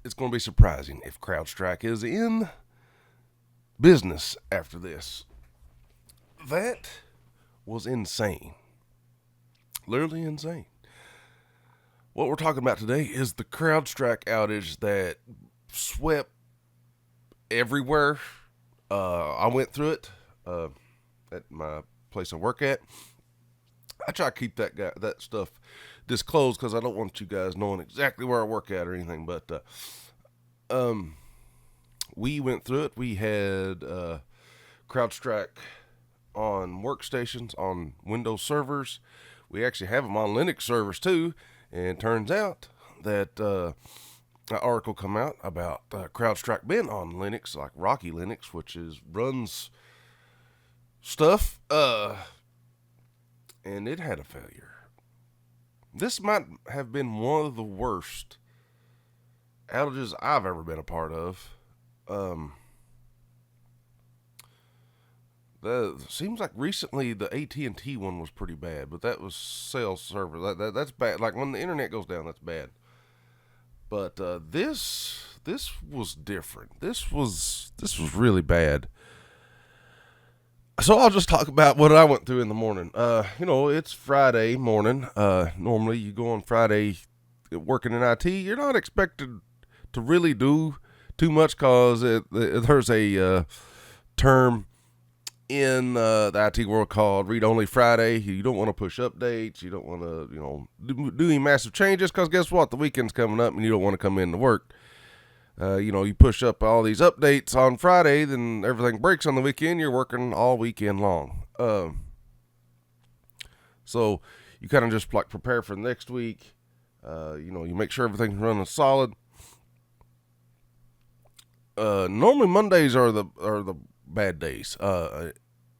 it's going to be surprising if CrowdStrike is in business after this. That was insane. Literally insane. What we're talking about today is the CrowdStrike outage that swept everywhere. I went through it at my place I work at. I try to keep that stuff disclosed because I don't want you guys knowing exactly where I work at or anything. But we went through it. We had CrowdStrike on workstations, on Windows servers. We actually have them on Linux servers too. And it turns out that an article come out about CrowdStrike being on Linux, like Rocky Linux, which runs stuff, and it had a failure. This might have been one of the worst outages I've ever been a part of. Seems like recently the AT&T one was pretty bad, but that was sales server. That's bad. Like when the internet goes down, that's bad. But this was different. This was really bad. So I'll just talk about what I went through in the morning. It's Friday morning. Normally you go on Friday working in IT, you're not expected to really do too much because there's a term in the IT world called read-only Friday. You don't want to push updates. You don't want to, do any massive changes because guess what? The weekend's coming up and you don't want to come in to work. You push up all these updates on Friday, then everything breaks on the weekend. You're working all weekend long. So you kind of just like prepare for next week. You make sure everything's running solid. Normally Mondays are the bad days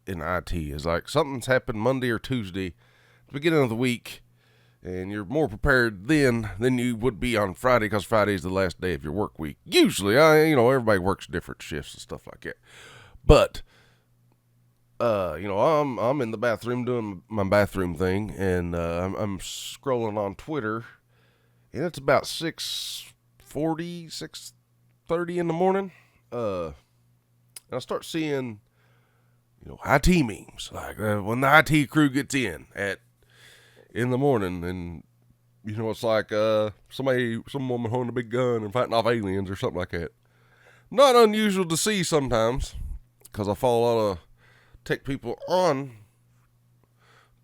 in IT. Is like something's happened Monday or Tuesday, at the beginning of the week, and you're more prepared then than you would be on Friday because Friday's the last day of your work week. Usually, everybody works different shifts and stuff like that. But I'm in the bathroom doing my bathroom thing, and I'm scrolling on Twitter, and it's about 6:40, 6:30 in the morning. And I start seeing, IT memes, like when the IT crew gets in the morning, and it's like some woman holding a big gun and fighting off aliens or something like that. Not unusual to see sometimes, because I follow a lot of tech people on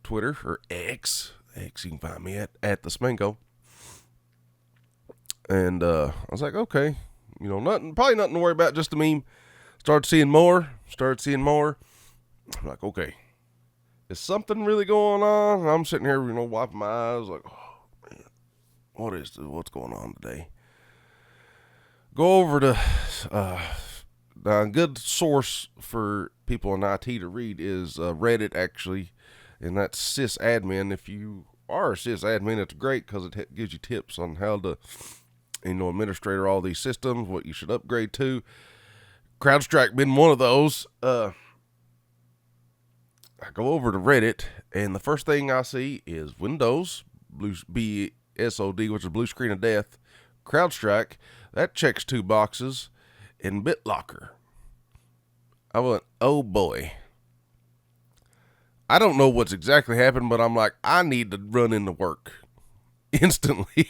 Twitter or X. You can find me at the Smango. And I was like, okay, probably nothing to worry about, just a meme. Started seeing more. I'm like, okay, is something really going on? And I'm sitting here, wiping my eyes, like, oh man, what is this? What's going on today? Go over to a good source for people in IT to read is Reddit, actually, and that's sysadmin. If you are a sysadmin, it's great because it gives you tips on how to, administrator all these systems, what you should upgrade to. CrowdStrike been one of those. I go over to Reddit, and the first thing I see is Windows, BSOD, which is blue screen of death, CrowdStrike, that checks 2 boxes, and BitLocker. I went, oh boy. I don't know what's exactly happened, but I'm like, I need to run into work instantly.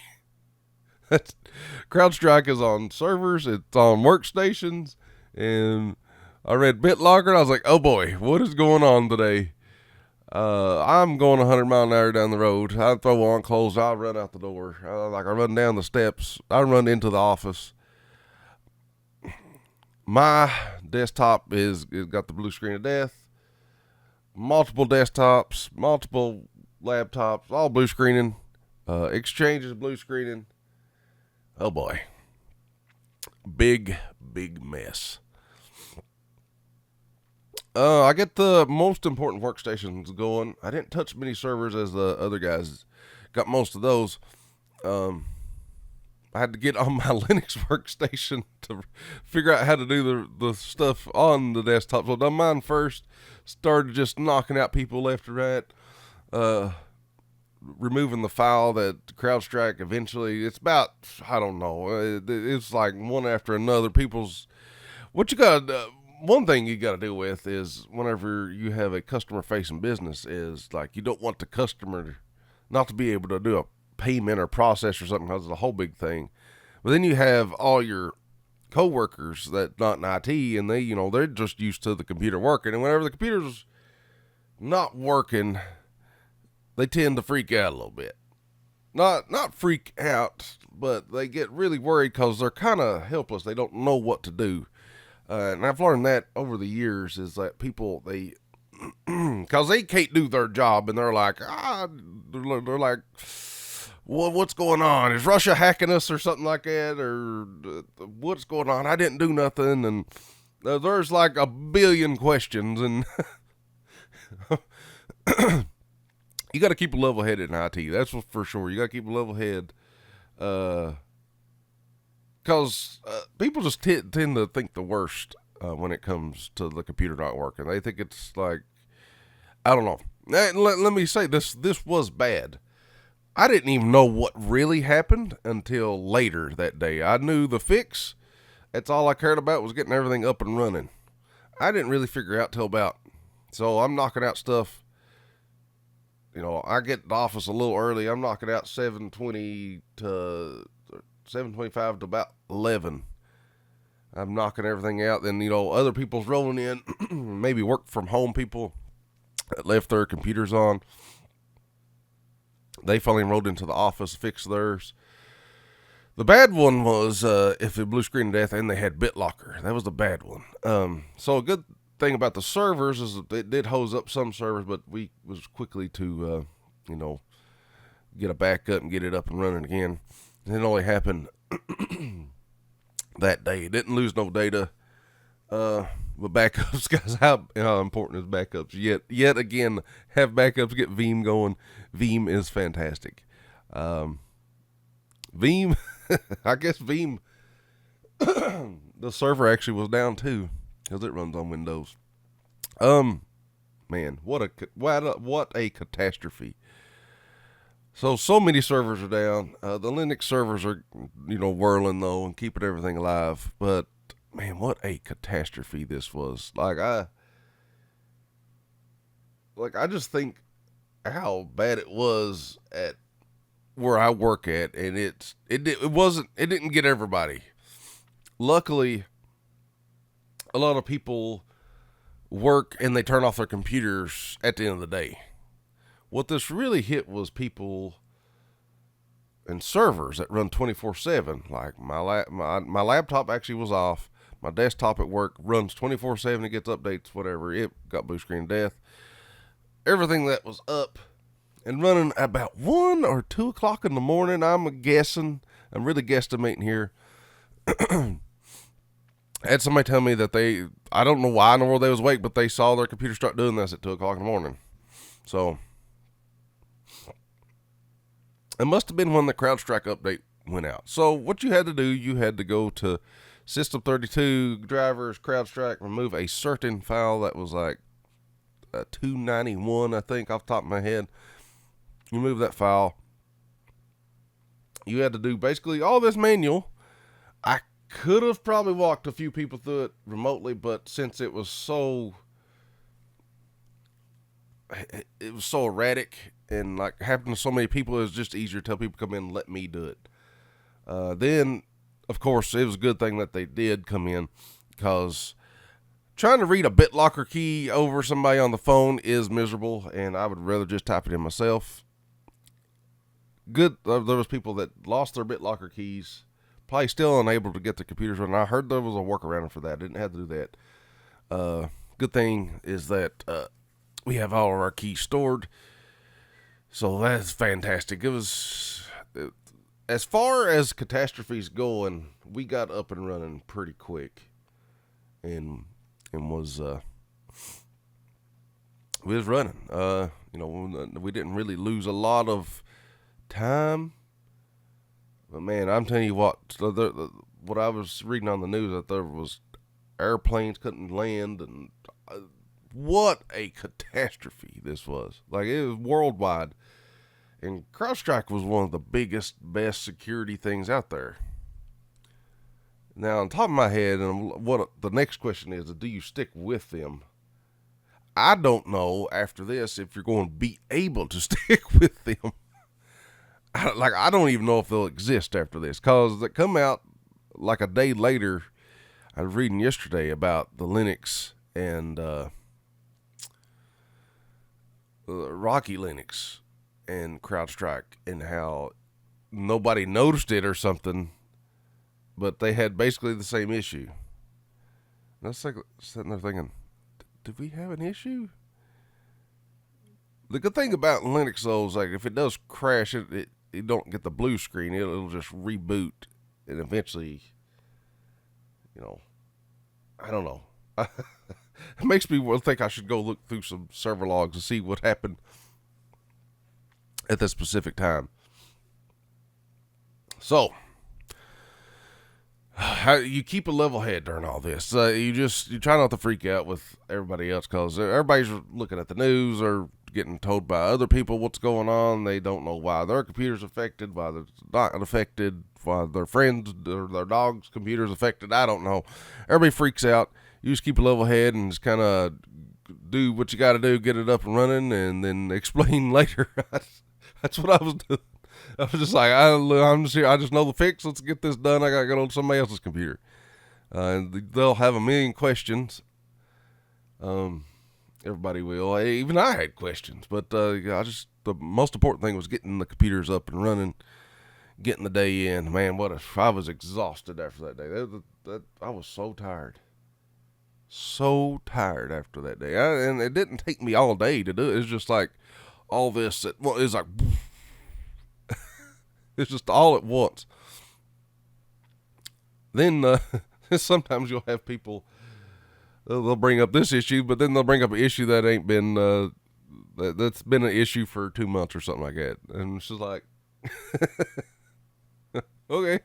CrowdStrike is on servers, it's on workstations, and I read BitLocker, and I was like, oh boy, what is going on today? I'm going 100 miles an hour down the road. I throw on clothes, I run out the door. I run down the steps. I run into the office. My desktop is got the blue screen of death. Multiple desktops, multiple laptops, all blue screening. Exchange is blue screening. Oh boy. Big mess. I get the most important workstations going. I didn't touch many servers as the other guys. Got most of those. I had to get on my Linux workstation to figure out how to do the stuff on the desktop. So I done mine first. Started just knocking out people left and right. removing the file that CrowdStrike eventually, it's about, I don't know, it's like one after another. What you got, one thing you got to deal with is whenever you have a customer facing business is like, you don't want the customer not to be able to do a payment or process or something because it's a whole big thing. But then you have all your coworkers that not in IT, and they're just used to the computer working, and whenever the computer's not working, they tend to freak out a little bit. Not freak out, but they get really worried because they're kind of helpless. They don't know what to do. And I've learned that over the years is that people, because they can't do their job, and they're like, they're like, well, what's going on? Is Russia hacking us or something like that? Or what's going on? I didn't do nothing. And there's like a billion questions, and you got to keep a level head in IT. That's for sure. You got to keep a level head. Because people just tend to think the worst when it comes to the computer not working. They think it's like, I don't know. Let me say this was bad. I didn't even know what really happened until later that day. I knew the fix. That's all I cared about was getting everything up and running. I didn't really figure out till about, so I'm knocking out stuff. I get to the office a little early. I'm knocking out 7:20 to 7:25 to about 11. I'm knocking everything out. Then, other people's rolling in, maybe work from home people that left their computers on. They finally rolled into the office, fixed theirs. The bad one was if it blue screen of death and they had BitLocker. That was the bad one. So a good thing about the servers is that it did hose up some servers, but we was quickly to, get a backup and get it up and running again. And it only happened that day. It didn't lose no data. But backups, guys, how important is backups? Yet again, have backups, get Veeam going. Veeam is fantastic. Veeam, I guess Veeam, the server actually was down too, because it runs on Windows. Man, what a catastrophe. So many servers are down. The Linux servers are, whirling though and keeping everything alive. But man, what a catastrophe this was. I just think how bad it was at where I work at, and it didn't get everybody. Luckily, a lot of people work and they turn off their computers at the end of the day. What this really hit was people and servers that run 24/7. Like my laptop actually was off. My desktop at work runs 24/7. It gets updates, whatever. It got blue screen death. Everything that was up and running about 1 or 2 o'clock in the morning, I'm really guesstimating here. I had somebody tell me that I don't know why in the world they was awake, but they saw their computer start doing this at 2 o'clock in the morning. So it must have been when the CrowdStrike update went out. So what you had to do, you had to go to System 32, drivers, CrowdStrike, remove a certain file that was like 291, I think, off the top of my head. You move that file. You had to do basically all this manual. I could have probably walked a few people through it remotely, but since it was so erratic and like happened to so many people, it was just easier to tell people to come in and let me do it. Then, of course, it was a good thing that they did come in, because trying to read a BitLocker key over somebody on the phone is miserable, and I would rather just type it in myself. Good, there was people that lost their BitLocker keys, probably still unable to get their computers running. I heard there was a workaround for that. Didn't have to do that. Good thing is that we have all of our keys stored, so that's fantastic. It was, as far as catastrophes going, we got up and running pretty quick, and was we was running. We didn't really lose a lot of time, but man, I'm telling you what I was reading on the news, that there was airplanes couldn't land, and what a catastrophe this was. Like, it was worldwide. And CrowdStrike was one of the biggest, best security things out there. Now, on top of my head, and what the next question is, do you stick with them? I don't know after this if you're going to be able to stick with them. I don't even know if they'll exist after this, because they come out like a day later. I was reading yesterday about the Linux and Rocky Linux and CrowdStrike, and how nobody noticed it or something, but they had basically the same issue. And I was like sitting there thinking, did we have an issue? The good thing about Linux though is, like, if it does crash, it don't get the blue screen. It'll just reboot, and eventually, I don't know. It makes me think I should go look through some server logs to see what happened at that specific time. So, how you keep a level head during all this? You try not to freak out with everybody else, because everybody's looking at the news or getting told by other people what's going on. They don't know why their computer's affected, why they're not affected, why their friends or their dog's computer's affected. I don't know. Everybody freaks out. You just keep a level head and just kind of do what you got to do, get it up and running, and then explain later. That's what I was doing. I was just like, I'm just here. I just know the fix. Let's get this done. I got to get on somebody else's computer. And they'll have a million questions. Everybody will. Even I had questions, but the most important thing was getting the computers up and running, getting the day in. Man, I was exhausted after that day. I was so tired. So tired after that day. And it didn't take me all day to do it. It's just like all this. It's like, it's just all at once. Then sometimes you'll have people, they'll bring up this issue, but then they'll bring up an issue that ain't been, that's been an issue for 2 months or something like that. And it's just like, okay.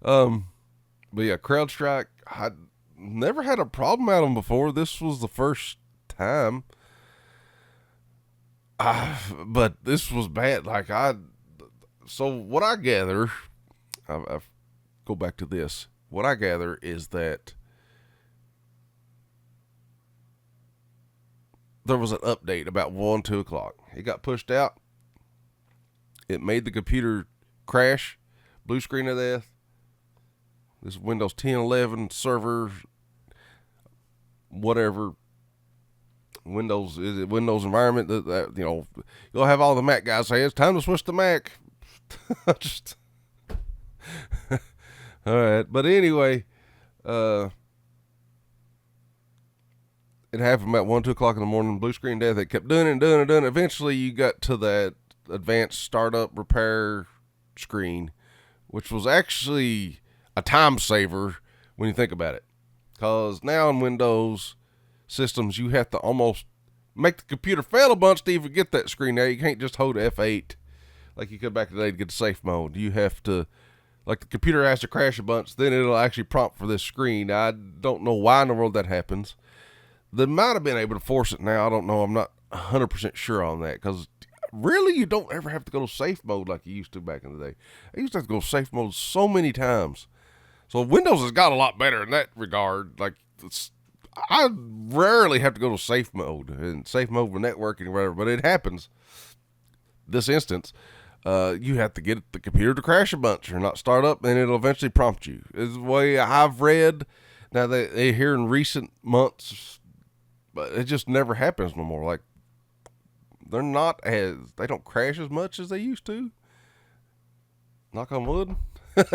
But yeah, CrowdStrike, I never had a problem at them before. This was the first time. But this was bad. So what I gather, I go back to this. What I gather is that there was an update about 1, 2 o'clock. It got pushed out. It made the computer crash, blue screen of death. This Windows 10, 11 server, whatever. Windows environment that you'll have all the Mac guys say it's time to switch to Mac. All right, but anyway, it happened about 1, 2 o'clock in the morning. Blue screen death. It kept doing it and doing it and doing it. Eventually, you got to that advanced startup repair screen, which was actually a time saver when you think about it. Because now in Windows systems, you have to almost make the computer fail a bunch to even get that screen. Now you can't just hold F8 like you could back in the day to get the safe mode. You have to, like, the computer has to crash a bunch, then it'll actually prompt for this screen. I don't know why in the world that happens. They might have been able to force it now. I don't know. I'm not 100% sure on that, because really you don't ever have to go to safe mode like you used to back in the day. I used to have to go safe mode so many times. So Windows has got a lot better in that regard. Like, I rarely have to go to safe mode and safe mode for networking or whatever, but it happens. This instance, you have to get the computer to crash a bunch or not start up, and it'll eventually prompt you. Is the way I've read. Now they here in recent months, but it just never happens no more. Like, they don't crash as much as they used to. Knock on wood. I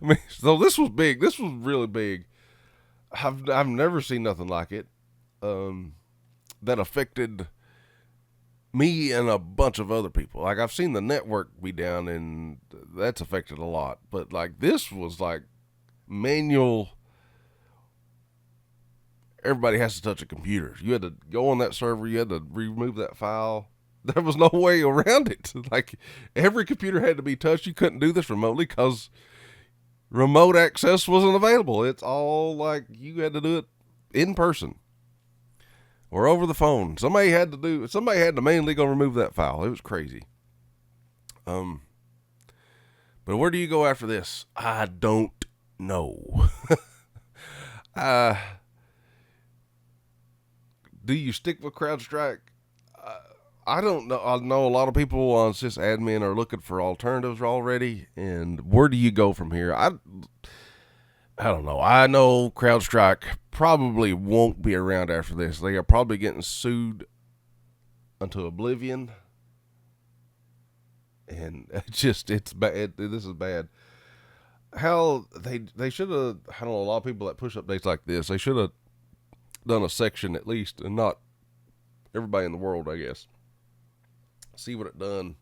mean, so this was big. This was really big. I've never seen nothing like it. That affected me and a bunch of other people. Like, I've seen the network be down, and that's affected a lot. But like, this was like manual. Everybody has to touch a computer. You had to go on that server. You had to remove that file. There was no way around it. Like, every computer had to be touched. You couldn't do this remotely because remote access wasn't available. It's all like you had to do it in person or over the phone. Somebody had to manually go remove that file. It was crazy. But where do you go after this? I don't know. Do you stick with CrowdStrike? I don't know. I know a lot of people on sysadmin are looking for alternatives already. And where do you go from here? I don't know. I know CrowdStrike probably won't be around after this. They are probably getting sued unto oblivion. And it's bad. This is bad. How they should have, I don't know, a lot of people that push updates like this, they should have done a section at least, and not everybody in the world, I guess. See what it done.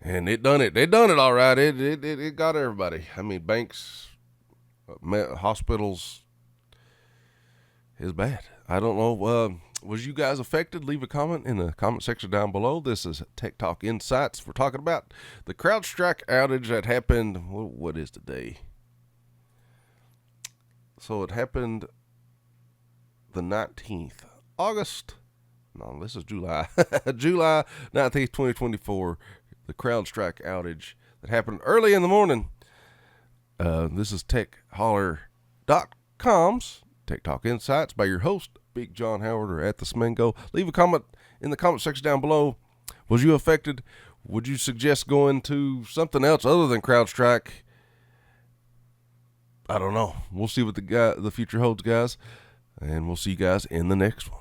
And it done it. They done it all right. It got everybody. I mean, banks, hospitals. Is bad. I don't know. Was you guys affected? Leave a comment in the comment section down below. This is Tech Talk Insights. We're talking about the CrowdStrike outage that happened. What is today? So it happened the 19th. August. No, this is July. July 19th, 2024. The CrowdStrike outage that happened early in the morning. This is techholler.com's Tech Talk Insights by your host, Big John Howard, or at the Smango. Leave a comment in the comment section down below. Was you affected? Would you suggest going to something else other than CrowdStrike? I don't know. We'll see what the future holds, guys. And we'll see you guys in the next one.